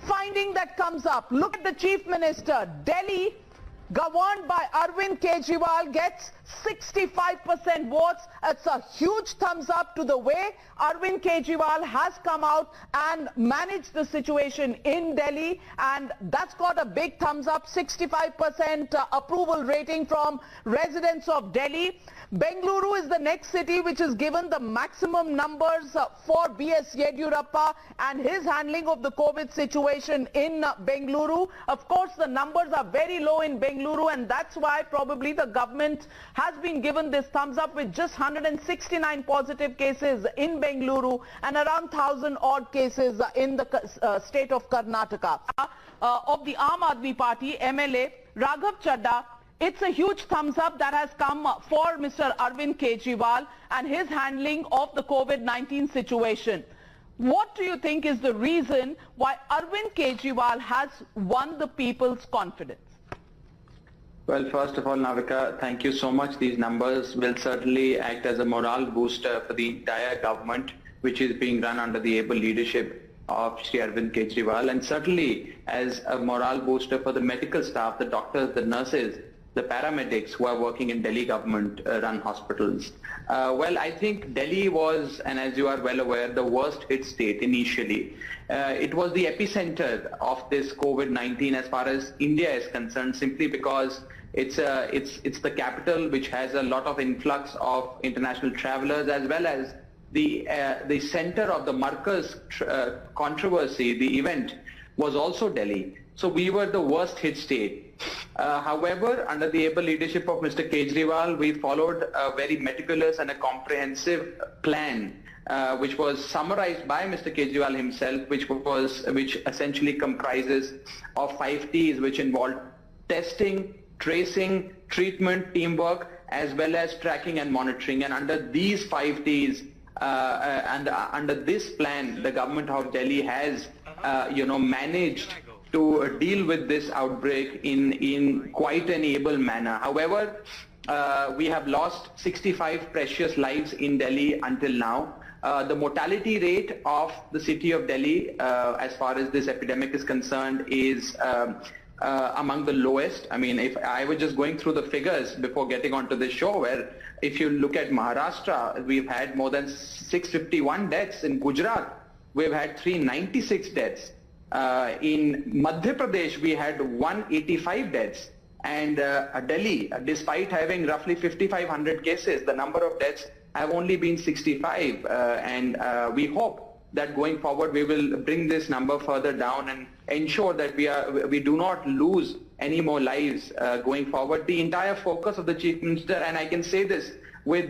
finding that comes up. Look at the Chief Minister. Delhi, governed by Arvind Kejriwal, gets 65% votes. It's a huge thumbs up to the way Arvind Kejriwal has come out and managed the situation in Delhi, and that's got a big thumbs up, 65% approval rating from residents of Delhi. Bengaluru is the next city which is given the maximum numbers for B.S. Yediyurappa and his handling of the COVID situation in Bengaluru. Of course, the numbers are very low in Bengaluru, and that's why probably the government has been given this thumbs up, with just 169 positive cases in Bengaluru and around 1,000 odd cases in the state of Karnataka. Of the Aam Aadmi Party, MLA Raghav Chadha, it's a huge thumbs up that has come for Mr. Arvind Kejriwal and his handling of the COVID-19 situation. What do you think is the reason why Arvind Kejriwal has won the people's confidence? Well, first of all, Navika, thank you so much. These numbers will certainly act as a morale booster for the entire government, which is being run under the able leadership of Shri Arvind Kejriwal, and certainly as a morale booster for the medical staff, the doctors, the nurses, the paramedics who are working in Delhi government-run hospitals. Well, I think Delhi was, and as you are well aware, the worst hit state initially. It was the epicenter of this COVID-19 as far as India is concerned, simply because it's the capital which has a lot of influx of international travelers, as well as the center of the Markaz controversy, the event, was also Delhi. So we were the worst hit state. However, under the able leadership of Mr. Kejriwal, we followed a very meticulous and a comprehensive plan, which was summarized by Mr. Kejriwal himself, which essentially comprises of 5 T's, which involved testing, tracing, treatment, teamwork, as well as tracking and monitoring. And under these 5 T's, and under this plan, the government of Delhi has, managed to deal with this outbreak in quite an able manner. However, we have lost 65 precious lives in Delhi until now. The mortality rate of the city of Delhi, as far as this epidemic is concerned, is among the lowest. I mean, if I was just going through the figures before getting onto this show, where if you look at Maharashtra, we've had more than 651 deaths. In Gujarat, we've had 396 deaths. In Madhya Pradesh, we had 185 deaths. And Delhi, despite having roughly 5,500 cases, the number of deaths have only been 65. And we hope that going forward we will bring this number further down and ensure that we do not lose any more lives going forward. The entire focus of the Chief Minister, and I can say this with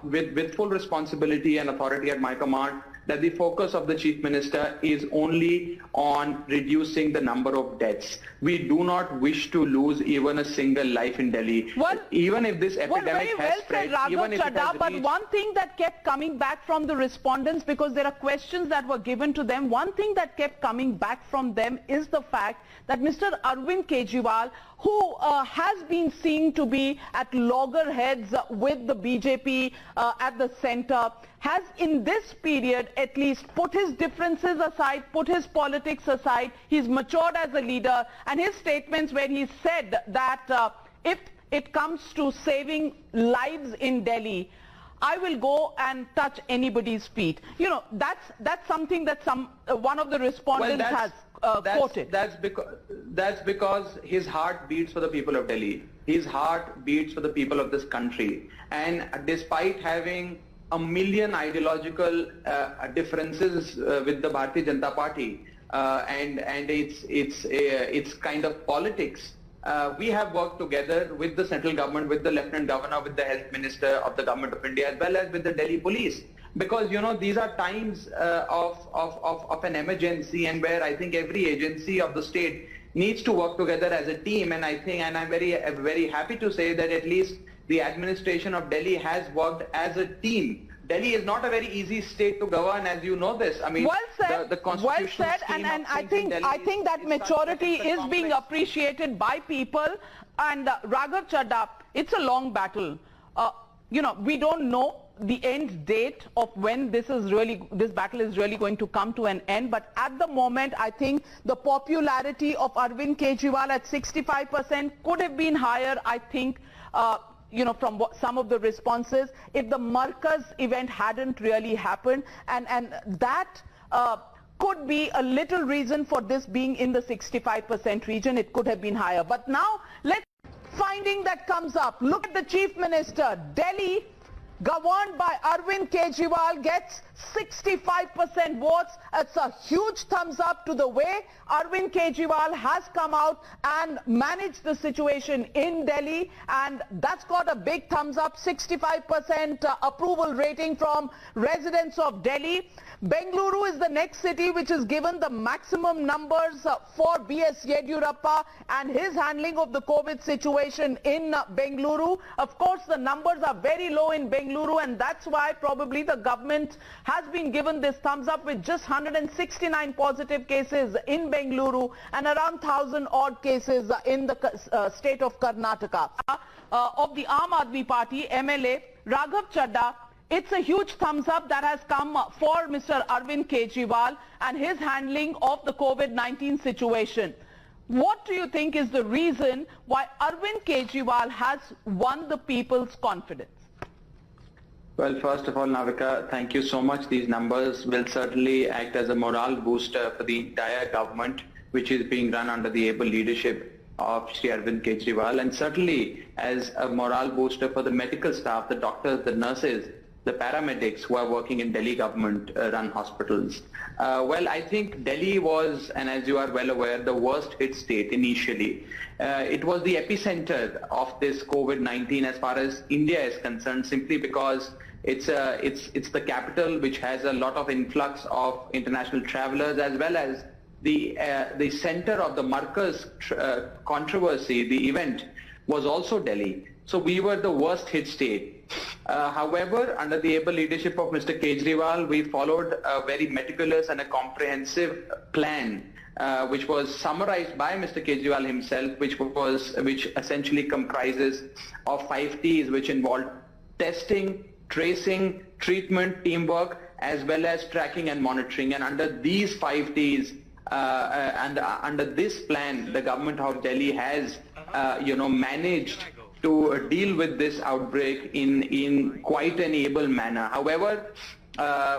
with full responsibility and authority at my command, that the focus of the Chief Minister is only on reducing the number of deaths. We do not wish to lose even a single life in Delhi. Well, even if this epidemic has spread, even if it has reached... But one thing that kept coming back from the respondents, because there are questions that were given to them, one thing that kept coming back from them is the fact that Mr. Arvind Kejriwal, who has been seen to be at loggerheads with the BJP at the center, has in this period at least put his differences aside, put his politics aside. He's matured as a leader, and his statements where he said that if it comes to saving lives in Delhi, I will go and touch anybody's feet. You know, that's something that one of the respondents has quoted. That's because his heart beats for the people of Delhi. His heart beats for the people of this country. And despite having a million ideological differences with the Bharatiya Janata Party and its kind of politics, we have worked together with the central government, with the Lieutenant Governor, with the Health Minister of the Government of India, as well as with the Delhi Police. Because, you know, these are times of an emergency, and where I think every agency of the state needs to work together as a team. And I think, and I'm very happy to say that at least the administration of Delhi has worked as a team. Delhi is not a very easy state to govern, as you know this. I mean, well said, the constitutional and I think that maturity is being appreciated by people. And Raghav Chadha, it's a long battle. You know, we don't know the end date of when this battle is really going to come to an end. But at the moment, I think the popularity of Arvind Kejriwal at 65% could have been higher, I think, from some of the responses, if the Markaz event hadn't really happened. And that could be a little reason for this being in the 65% region. It could have been higher. But now, finding that comes up. Look at the Chief Minister. Delhi, governed by Arvind Kejriwal, gets 65% votes. It's a huge thumbs up to the way Arvind Kejriwal has come out and managed the situation in Delhi, and that's got a big thumbs up, 65% approval rating from residents of Delhi. Bengaluru is the next city which is given the maximum numbers for B.S. Yediyurappa and his handling of the COVID situation in Bengaluru. Of course, the numbers are very low in Bengaluru, and that's why probably the government has been given this thumbs up, with just 169 positive cases in Bengaluru and around 1,000 odd cases in the state of Karnataka. Of the Aam Aadmi Party, MLA Raghav Chadha, it's a huge thumbs up that has come for Mr. Arvind Kejriwal and his handling of the COVID-19 situation. What do you think is the reason why Arvind Kejriwal has won the people's confidence? Well, first of all, Navika, thank you so much. These numbers will certainly act as a morale booster for the entire government, which is being run under the able leadership of Shri Arvind Kejriwal, and certainly as a morale booster for the medical staff, the doctors, the nurses, the paramedics who are working in Delhi government-run hospitals. Well, I think Delhi was, and as you are well aware, the worst hit state initially. It was the epicenter of this COVID-19 as far as India is concerned, simply because it's the capital which has a lot of influx of international travelers, as well as the center of the Markaz controversy, the event, was also Delhi. So we were the worst hit state. However, under the able leadership of Mr. Kejriwal, we followed a very meticulous and a comprehensive plan, which was summarized by Mr. Kejriwal himself, which essentially comprises of 5 T's, which involved testing, tracing, treatment, teamwork, as well as tracking and monitoring. And under these 5 T's, and under this plan, the government of Delhi has, managed to deal with this outbreak in quite an able manner. However,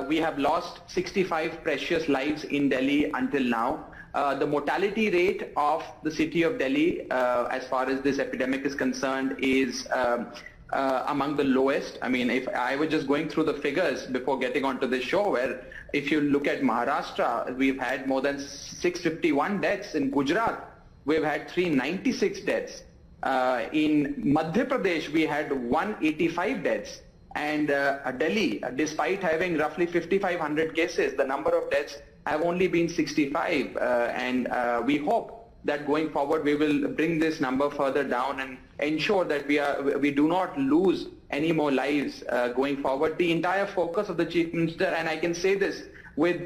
we have lost 65 precious lives in Delhi until now. The mortality rate of the city of Delhi, as far as this epidemic is concerned, is among the lowest. I mean, if I was just going through the figures before getting onto this show, where if you look at Maharashtra, we've had more than 651 deaths. In Gujarat, we've had 396 deaths. In Madhya Pradesh, we had 185 deaths. And Delhi, despite having roughly 5,500 cases, the number of deaths have only been 65. And we hope that going forward we will bring this number further down and ensure that we do not lose any more lives going forward. The entire focus of the Chief Minister, and I can say this with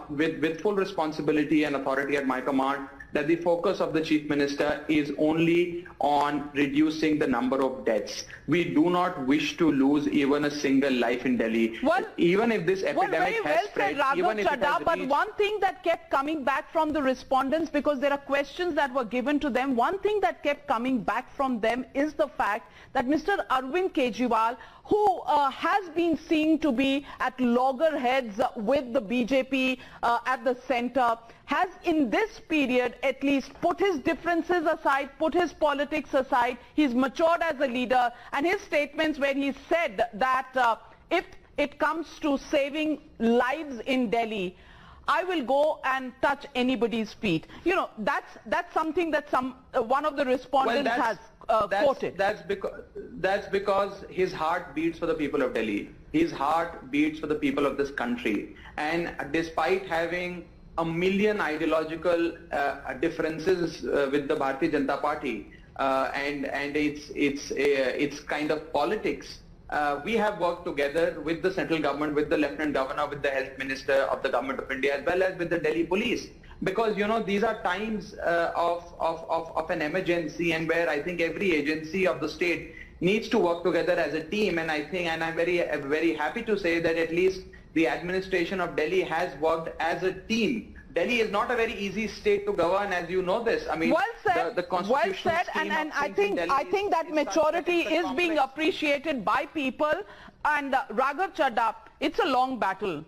with full responsibility and authority at my command, that the focus of the Chief Minister is only on reducing the number of deaths. We do not wish to lose even a single life in Delhi. Well, even if this epidemic has spread, even if it has but one thing that kept coming back from the respondents, because there are questions that were given to them, one thing that kept coming back from them is the fact that Mr. Arvind Kejriwal, who has been seen to be at loggerheads with the BJP at the center, has in this period at least put his differences aside, put his politics aside. He's matured as a leader, and his statements where he said that if it comes to saving lives in Delhi, I will go and touch anybody's feet. You know, that's something that one of the respondents has quoted. That's because his heart beats for the people of Delhi. His heart beats for the people of this country. And despite having a million ideological differences with the Bharatiya Janata Party and its kind of politics, we have worked together with the central government, with the Lieutenant Governor, with the Health Minister of the Government of India, as well as with the Delhi Police. Because, you know, these are times of an emergency, and where I think every agency of the state needs to work together as a team, and I think, and I'm very happy to say that at least the administration of Delhi has worked as a team. Delhi is not a very easy state to govern, as you know this. I mean, well said, the constitutional scheme and of I things in think Delhi that maturity is being complex. appreciated by people. And Raghav Chadha, it's a long battle.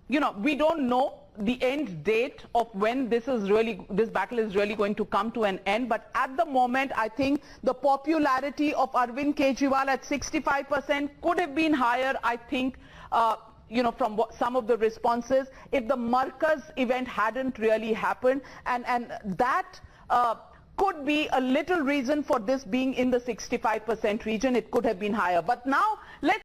You know, we don't know the end date of when this battle is really going to come to an end. But at the moment, I think the popularity of Arvind Kejriwal at 65% could have been higher. I think, you know, from some of the responses, if the Markaz event hadn't really happened, and that could be a little reason for this being in the 65% region. It could have been higher. But now, let's